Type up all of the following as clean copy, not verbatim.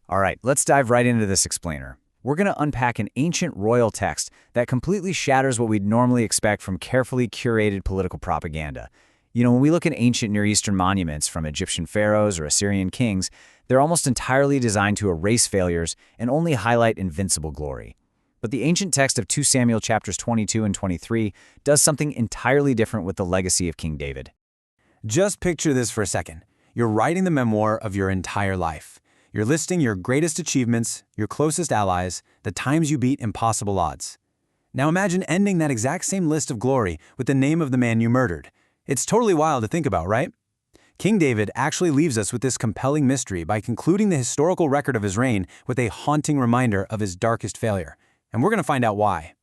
All right, let's dive right into this explainer. We're going to unpack an ancient royal text that completely shatters what we'd normally expect from carefully curated political propaganda. When we look at ancient Near Eastern monuments from Egyptian pharaohs or Assyrian kings, they're almost entirely designed to erase failures and only highlight invincible glory. But the ancient text of 2 Samuel chapters 22 and 23 does something entirely different with the legacy of King David. Just picture this for a second. You're writing the memoir of your entire life. You're listing your greatest achievements, your closest allies, the times you beat impossible odds. Now imagine ending that exact same list of glory with the name of the man you murdered. It's totally wild to think about, right? King David actually leaves us with this compelling mystery by concluding the historical record of his reign with a haunting reminder of his darkest failure. And we're going to find out why.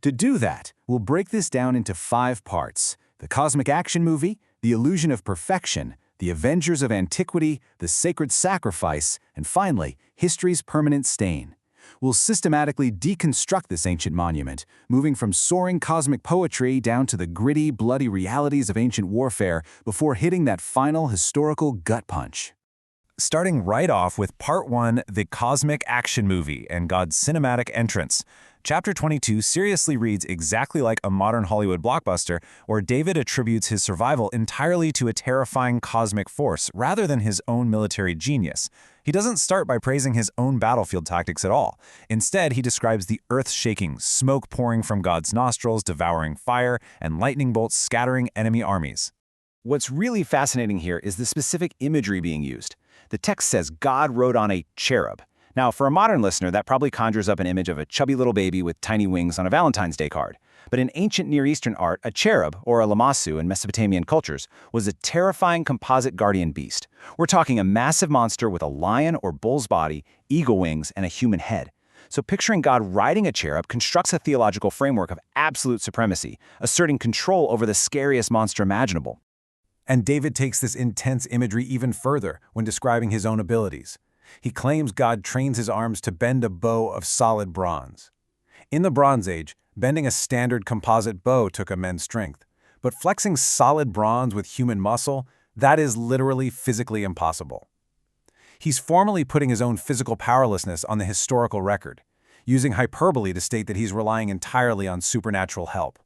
To do that, we'll break this down into 5 parts: the cosmic action movie, the illusion of perfection, the Avengers of Antiquity, the sacred sacrifice, and finally, history's permanent stain. We'll systematically deconstruct this ancient monument, moving from soaring cosmic poetry down to the gritty, bloody realities of ancient warfare before hitting that final historical gut punch. Starting right off with Part 1, the cosmic action movie and God's cinematic entrance. Chapter 22 seriously reads exactly like a modern Hollywood blockbuster, where David attributes his survival entirely to a terrifying cosmic force rather than his own military genius. He doesn't start by praising his own battlefield tactics at all. Instead, he describes the earth shaking, smoke pouring from God's nostrils, devouring fire, and lightning bolts scattering enemy armies. What's really fascinating here is the specific imagery being used. The text says God rode on a cherub. Now, for a modern listener, that probably conjures up an image of a chubby little baby with tiny wings on a Valentine's Day card. But in ancient Near Eastern art, a cherub, or a lamassu in Mesopotamian cultures, was a terrifying composite guardian beast. We're talking a massive monster with a lion or bull's body, eagle wings, and a human head. So picturing God riding a cherub constructs a theological framework of absolute supremacy, asserting control over the scariest monster imaginable. And David takes this intense imagery even further when describing his own abilities. He claims God trains his arms to bend a bow of solid bronze. In the Bronze Age, bending a standard composite bow took immense strength. But flexing solid bronze with human muscle, that is literally physically impossible. He's formally putting his own physical powerlessness on the historical record, using hyperbole to state that he's relying entirely on supernatural help.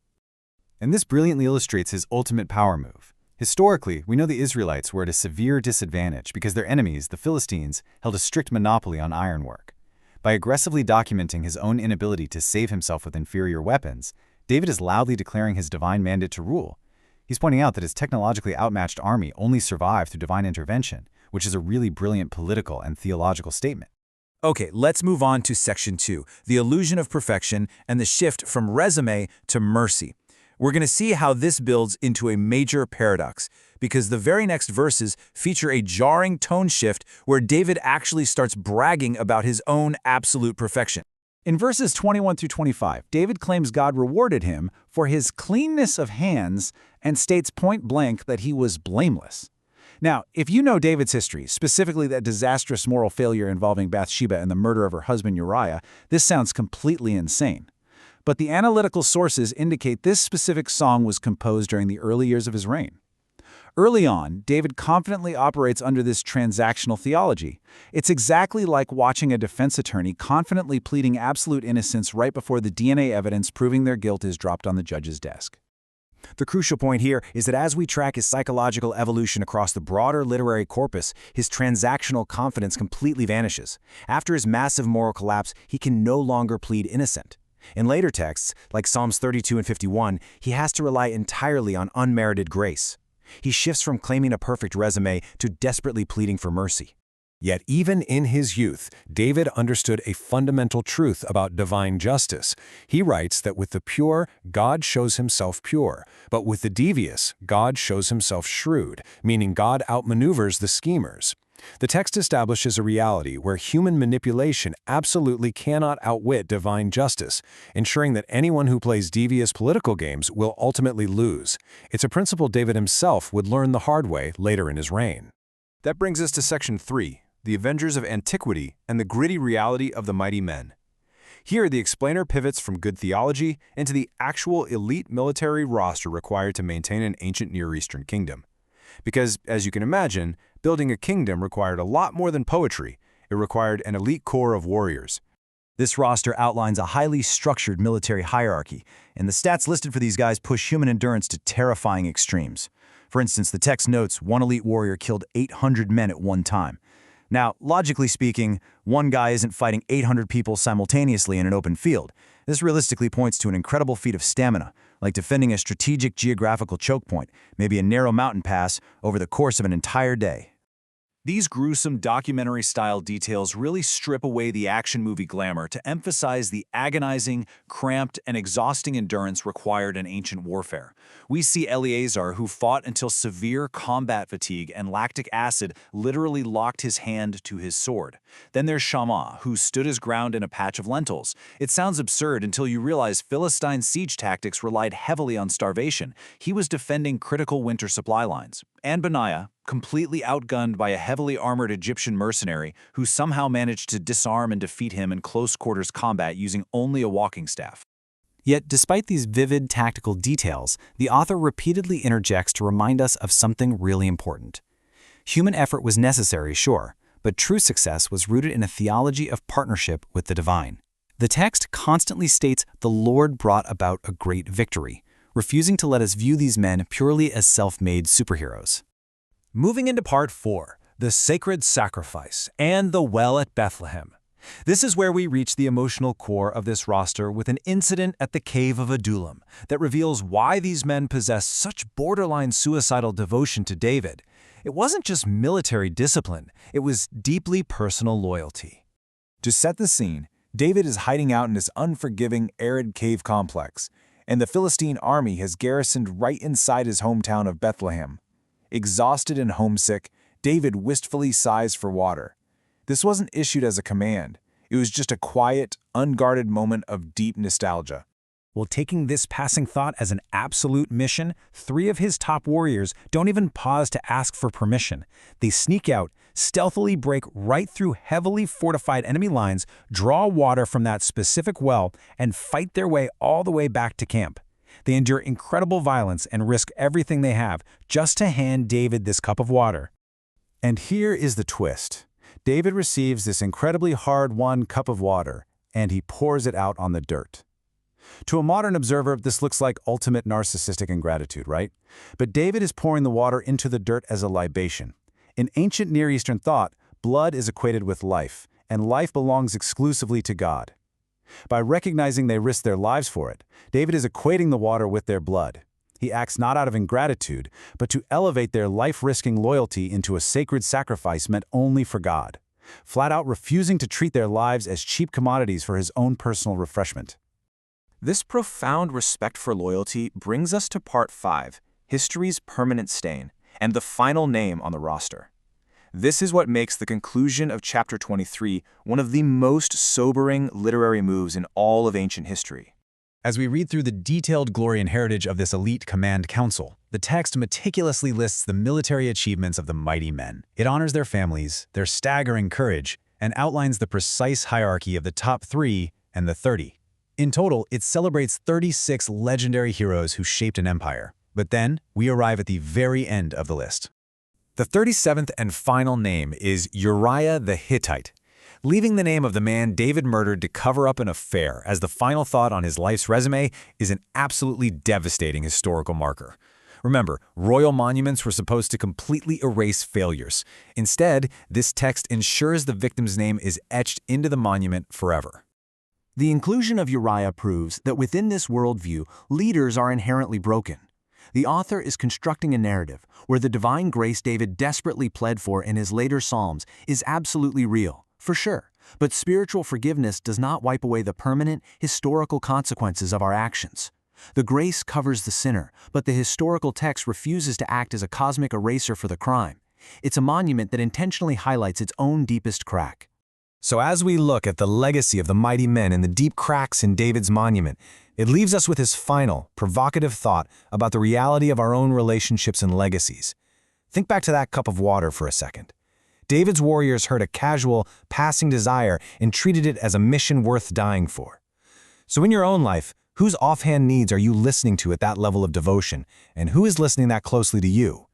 And this brilliantly illustrates his ultimate power move. Historically, we know the Israelites were at a severe disadvantage because their enemies, the Philistines, held a strict monopoly on ironwork. By aggressively documenting his own inability to save himself with inferior weapons, David is loudly declaring his divine mandate to rule. He's pointing out that his technologically outmatched army only survived through divine intervention, which is a really brilliant political and theological statement. Okay, let's move on to Section 2, the illusion of perfection and the shift from resume to mercy. We're going to see how this builds into a major paradox, because the very next verses feature a jarring tone shift where David actually starts bragging about his own absolute perfection. In verses 21 through 25, David claims God rewarded him for his cleanness of hands and states point blank that he was blameless. Now, if you know David's history, specifically that disastrous moral failure involving Bathsheba and the murder of her husband Uriah, this sounds completely insane. But the analytical sources indicate this specific song was composed during the early years of his reign. Early on, David confidently operates under this transactional theology. It's exactly like watching a defense attorney confidently pleading absolute innocence right before the DNA evidence proving their guilt is dropped on the judge's desk. The crucial point here is that as we track his psychological evolution across the broader literary corpus, his transactional confidence completely vanishes. After his massive moral collapse, he can no longer plead innocent. In later texts, like Psalms 32 and 51, he has to rely entirely on unmerited grace. He shifts from claiming a perfect resume to desperately pleading for mercy. Yet even in his youth, David understood a fundamental truth about divine justice. He writes that with the pure, God shows himself pure, but with the devious, God shows himself shrewd, meaning God outmaneuvers the schemers. The text establishes a reality where human manipulation absolutely cannot outwit divine justice, ensuring that anyone who plays devious political games will ultimately lose. It's a principle David himself would learn the hard way later in his reign. That brings us to Section 3, the Avengers of Antiquity and the gritty reality of the mighty men. Here, the explainer pivots from good theology into the actual elite military roster required to maintain an ancient Near Eastern kingdom. Because, as you can imagine, building a kingdom required a lot more than poetry. It required an elite corps of warriors. This roster outlines a highly structured military hierarchy, and the stats listed for these guys push human endurance to terrifying extremes. For instance, the text notes one elite warrior killed 800 men at one time. Now, logically speaking, one guy isn't fighting 800 people simultaneously in an open field. This realistically points to an incredible feat of stamina, like defending a strategic geographical choke point, maybe a narrow mountain pass, over the course of an entire day. These gruesome documentary-style details really strip away the action movie glamour to emphasize the agonizing, cramped, and exhausting endurance required in ancient warfare. We see Eleazar, who fought until severe combat fatigue and lactic acid literally locked his hand to his sword. Then there's Shammah, who stood his ground in a patch of lentils. It sounds absurd until you realize Philistine siege tactics relied heavily on starvation. He was defending critical winter supply lines. And Benaiah, completely outgunned by a heavily armored Egyptian mercenary who somehow managed to disarm and defeat him in close-quarters combat using only a walking staff. Yet, despite these vivid tactical details, the author repeatedly interjects to remind us of something really important. Human effort was necessary, sure, but true success was rooted in a theology of partnership with the divine. The text constantly states the Lord brought about a great victory, refusing to let us view these men purely as self-made superheroes. Moving into Part 4, the sacred sacrifice and the well at Bethlehem. This is where we reach the emotional core of this roster with an incident at the Cave of Adullam that reveals why these men possess such borderline suicidal devotion to David. It wasn't just military discipline, it was deeply personal loyalty. To set the scene, David is hiding out in this unforgiving, arid cave complex, and the Philistine army has garrisoned right inside his hometown of Bethlehem. Exhausted and homesick, David wistfully sighs for water. This wasn't issued as a command. It was just a quiet, unguarded moment of deep nostalgia. While taking this passing thought as an absolute mission, 3 of his top warriors don't even pause to ask for permission. They sneak out, stealthily break right through heavily fortified enemy lines, draw water from that specific well, and fight their way all the way back to camp. They endure incredible violence and risk everything they have just to hand David this cup of water. And here is the twist. David receives this incredibly hard-won cup of water, and he pours it out on the dirt. To a modern observer, this looks like ultimate narcissistic ingratitude, right? But David is pouring the water into the dirt as a libation. In ancient Near Eastern thought, blood is equated with life, and life belongs exclusively to God. By recognizing they risk their lives for it, David is equating the water with their blood. He acts not out of ingratitude, but to elevate their life-risking loyalty into a sacred sacrifice meant only for God, flat out refusing to treat their lives as cheap commodities for his own personal refreshment. This profound respect for loyalty brings us to Part 5, History's Permanent Stain, and the final name on the roster. This is what makes the conclusion of Chapter 23 one of the most sobering literary moves in all of ancient history. As we read through the detailed glory and heritage of this elite command council, the text meticulously lists the military achievements of the mighty men. It honors their families, their staggering courage, and outlines the precise hierarchy of the top 3 and the 30. In total, it celebrates 36 legendary heroes who shaped an empire. But then, we arrive at the very end of the list. The 37th and final name is Uriah the Hittite, leaving the name of the man David murdered to cover up an affair as the final thought on his life's resume is an absolutely devastating historical marker. Remember, royal monuments were supposed to completely erase failures. Instead, this text ensures the victim's name is etched into the monument forever. The inclusion of Uriah proves that within this worldview, leaders are inherently broken. The author is constructing a narrative where the divine grace David desperately pled for in his later Psalms is absolutely real, for sure, but spiritual forgiveness does not wipe away the permanent, historical consequences of our actions. The grace covers the sinner, but the historical text refuses to act as a cosmic eraser for the crime. It's a monument that intentionally highlights its own deepest crack. So as we look at the legacy of the mighty men and the deep cracks in David's monument, it leaves us with his final, provocative thought about the reality of our own relationships and legacies. Think back to that cup of water for a second. David's warriors heard a casual, passing desire and treated it as a mission worth dying for. So in your own life, whose offhand needs are you listening to at that level of devotion, and who is listening that closely to you?